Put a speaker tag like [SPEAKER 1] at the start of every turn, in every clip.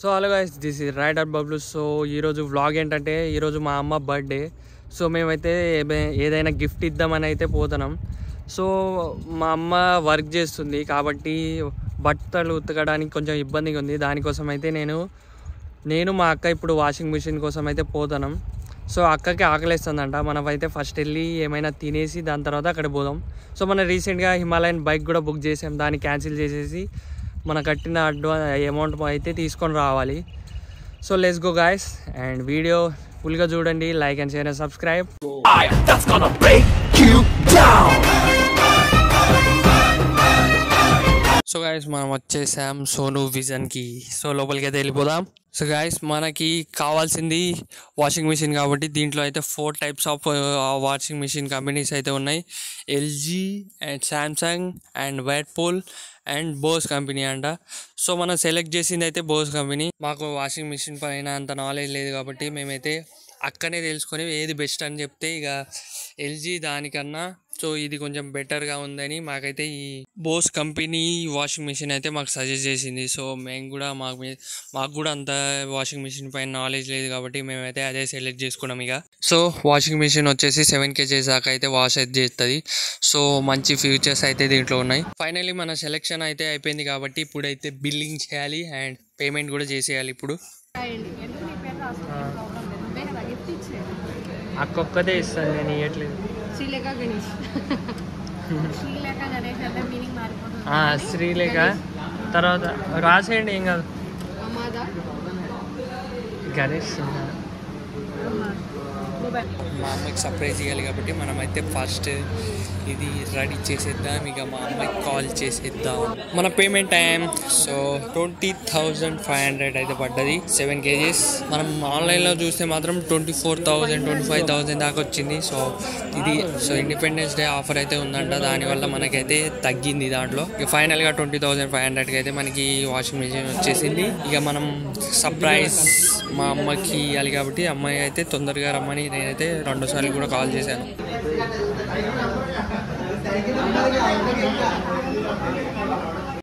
[SPEAKER 1] So hello guys, this is rider Bablu. So ఈరోజు vlog ఏంటంటే, ఈరోజు మా అమ్మ బర్త్డే. సో మేమైతే ఏదైనా గిఫ్ట్ ఇద్దామని అయితే పోతున్నాం. సో మా అమ్మ వర్క్ చేస్తుంది కాబట్టి బట్టలు ఉతకడానికి కొంచెం ఇబ్బందిగా ఉంది. దానికోసం అయితే నేను మా అక్క ఇప్పుడు వాషింగ్ మిషన్ కోసం అయితే పోతున్నాం. సో అక్కకి ఆకలేస్తుందంట. మనమైతే ఫస్ట్ వెళ్ళి ఏమైనా తినేసి దాని తర్వాత అక్కడ పోదాం. సో మనం రీసెంట్గా హిమాలయన్ బైక్ కూడా బుక్ చేసాం. దాన్ని క్యాన్సిల్ చేసేసి మన కట్టిన అమౌంట్ అయితే తీసుకొని రావాలి. So let's go guys, and video ఫుల్గా చూడండి, like and share and subscribe. So guys, మనం వచ్చేసాం సోను విజన్కి. సో లోపలికి అయితే వెళ్ళిపోదాం. సో గాయస్, మనకి కావాల్సింది వాషింగ్ మిషన్ కాబట్టి దీంట్లో అయితే 4 types of washing machine companies అయితే ఉన్నాయి. LG and Samsung and Whirlpool and Bose company అంట. సో మనం సెలెక్ట్ చేసింది అయితే బోస్ కంపెనీ. మాకు వాషింగ్ మిషన్ పైన అంత నాలెడ్జ్ లేదు కాబట్టి మేమైతే అక్కనే తెలుసుకొని ఏది బెస్ట్ అని చెప్తే ఇక ఎల్జీ దానికన్నా సో ఇది కొంచెం బెటర్గా ఉందని మాకైతే ఈ బోస్ కంపెనీ వాషింగ్ మిషన్ అయితే మాకు సజెస్ట్ చేసింది. సో మేము కూడా మాకు కూడా అంత వాషింగ్ మిషన్ పైన నాలెడ్జ్ లేదు కాబట్టి మేమైతే అదే సెలెక్ట్ చేసుకున్నాం ఇక. సో వాషింగ్ మిషన్ వచ్చేసి 7 kg దాకా అయితే వాష్ అయితే చేస్తుంది. సో మంచి ఫీచర్స్ అయితే దీంట్లో ఉన్నాయి. ఫైనల్లీ మన సెలెక్షన్ అయితే అయిపోయింది కాబట్టి ఇప్పుడైతే బిల్లింగ్ చేయాలి అండ్ పేమెంట్ కూడా చేసేయాలి. ఇప్పుడు అక్కొక్కదే ఇస్తాను, నేను ఇవ్వట్లేదు. శ్రీలేఖ గణేష్ శ్రీలేఖ తర్వాత రాసేయండి, ఏం కాదు. గణేష్ మా అమ్మకి సర్ప్రైజ్ ఇవ్వాలి కాబట్టి మనమైతే ఫస్ట్ ఇది రెడీ చేసేద్దాం. ఇక మా అమ్మకి కాల్ చేసేద్దాం. మన పేమెంట్ టైం సో 20,500 అయితే పడ్డది 7 kgs. మనం ఆన్లైన్లో చూస్తే మాత్రం 24,000 25,000 దాకా వచ్చింది. సో ఇండిపెండెన్స్ డే ఆఫర్ అయితే ఉందంట, దానివల్ల మనకైతే తగ్గింది దాంట్లో. ఇక ఫైనల్గా 20,500కి అయితే మనకి వాషింగ్ మిషన్ వచ్చేసింది. ఇక మనం సర్ప్రైజ్ మా అమ్మకి ఇవ్వాలి కాబట్టి అమ్మాయి అయితే తొందరగా రమ్మని నేనైతే 2 సార్లు కూడా కాల్ చేశాను.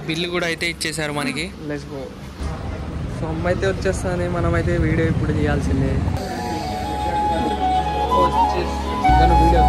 [SPEAKER 1] బిల్లు కూడా అయితే ఇచ్చేసారు మనకి. Let's go. సో అమ్మ అయితే వచ్చేస్తానే, మనమైతే వీడియో ఇప్పుడు చేయాల్సిందే. వీడియో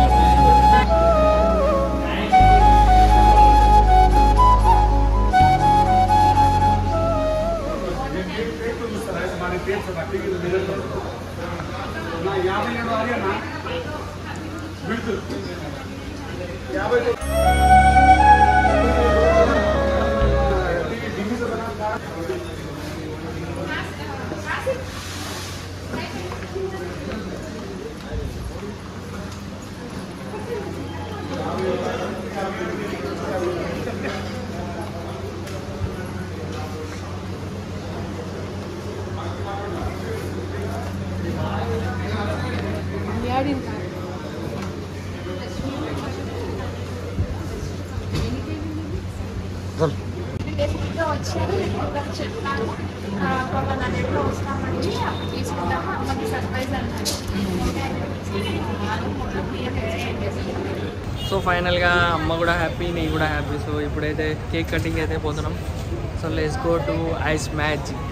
[SPEAKER 1] సో ఫైనల్గా అమ్మ కూడా హ్యాపీ, నేను కూడా హ్యాపీ. సో ఇప్పుడైతే కేక్ కటింగ్ అయితే పోతున్నాం. So let's go to ice magic.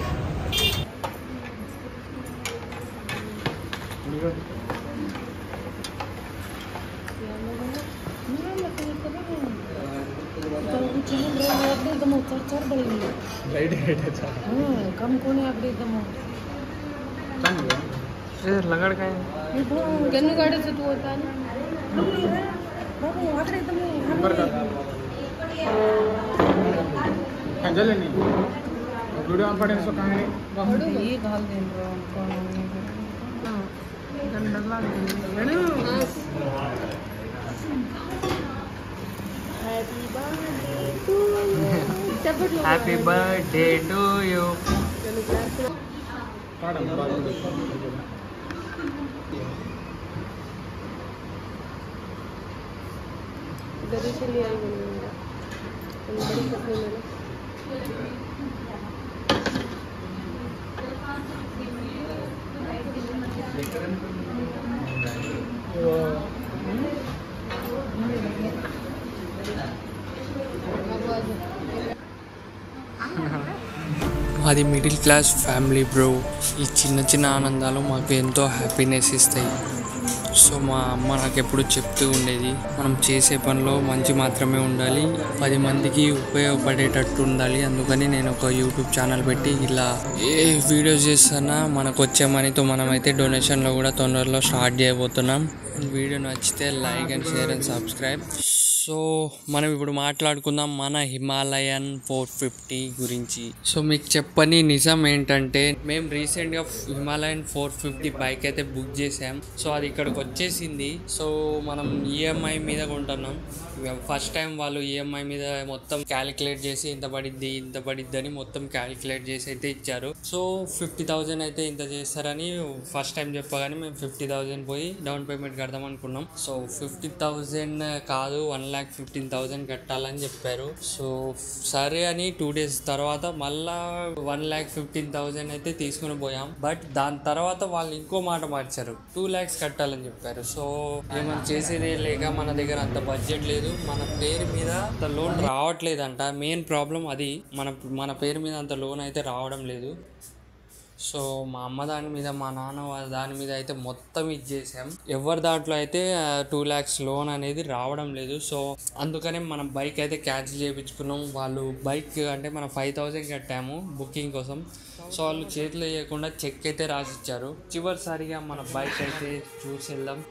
[SPEAKER 1] Happy birthday to you. మాది మిడిల్ క్లాస్ ఫ్యామిలీ బ్రో. ఈ చిన్న చిన్న ఆనందాలు మాకు ఎంతో హ్యాపీనెస్ ఇస్తాయి. సో మా అమ్మ నాకు ఎప్పుడు చెప్తూ ఉండేది, మనం చేసే పనిలో మంచి మాత్రమే ఉండాలి, 10 మందికి ఉపయోగపడేటట్టు ఉండాలి. అందుకని నేను ఒక యూట్యూబ్ ఛానల్ పెట్టి ఇలా ఏ వీడియోస్ చేస్తున్నా మనకు వచ్చే మనీతో మనమైతే డొనేషన్లో కూడా తొందరలో స్టార్ట్ చేయబోతున్నాం. వీడియో నచ్చితే like and share and subscribe. So మనం ఇప్పుడు మాట్లాడుకుందాం మన హిమాలయన్ 450 గురించి. సో మీకు చెప్పని నిజం ఏంటంటే, మేము రీసెంట్గా హిమాలయన్ 450 బైక్ అయితే బుక్ చేసాం. సో అది ఇక్కడికి వచ్చేసింది. సో మనం ఈఎంఐ మీద కొంటున్నాం. ఫస్ట్ టైం వాళ్ళు ఈఎంఐ మీద మొత్తం క్యాలిక్యులేట్ చేసి ఇంత పడిద్ది అని మొత్తం క్యాలిక్యులేట్ చేసి అయితే ఇచ్చారు. సో 50,000 అయితే ఇంత చేస్తారని ఫస్ట్ టైం చెప్పగానే మేము 50,000 పోయి డౌన్ పేమెంట్ కడదాం అనుకున్నాం. సో 50,000 కాదు, 1,15,000 కట్టాలని చెప్పారు. సో సరే అని 2 days తర్వాత మళ్ళా 1,15,000 అయితే తీసుకుని పోయాం. బట్ దాని తర్వాత వాళ్ళు ఇంకో మాట మార్చారు, 2 lakhs కట్టాలని చెప్పారు. సో ఏమైనా చేసేదే లేక మన దగ్గర అంత బడ్జెట్ లేదు, మన పేరు మీద అంత లోన్ రావట్లేదంట. మెయిన్ ప్రాబ్లం అది, మన పేరు మీద అంత లోన్ అయితే రావడం లేదు. సో మా అమ్మ దాని మీద, మా నాన్న దాని మీద అయితే మొత్తం ఇచ్చేసాం. ఎవరి దాంట్లో అయితే 2 lakhs లోన్ అనేది రావడం లేదు. సో అందుకనే మనం బైక్ అయితే క్యాన్సిల్ చేయించుకున్నాం. వాళ్ళు బైక్ అంటే మనం 5,000 కట్టాము బుకింగ్ కోసం. సో వాళ్ళు చేతిలో వేయకుండా చెక్ అయితే రాసిచ్చారు. చివరిసారిగా మన బైక్ అయితే చూసి వెళ్దాం.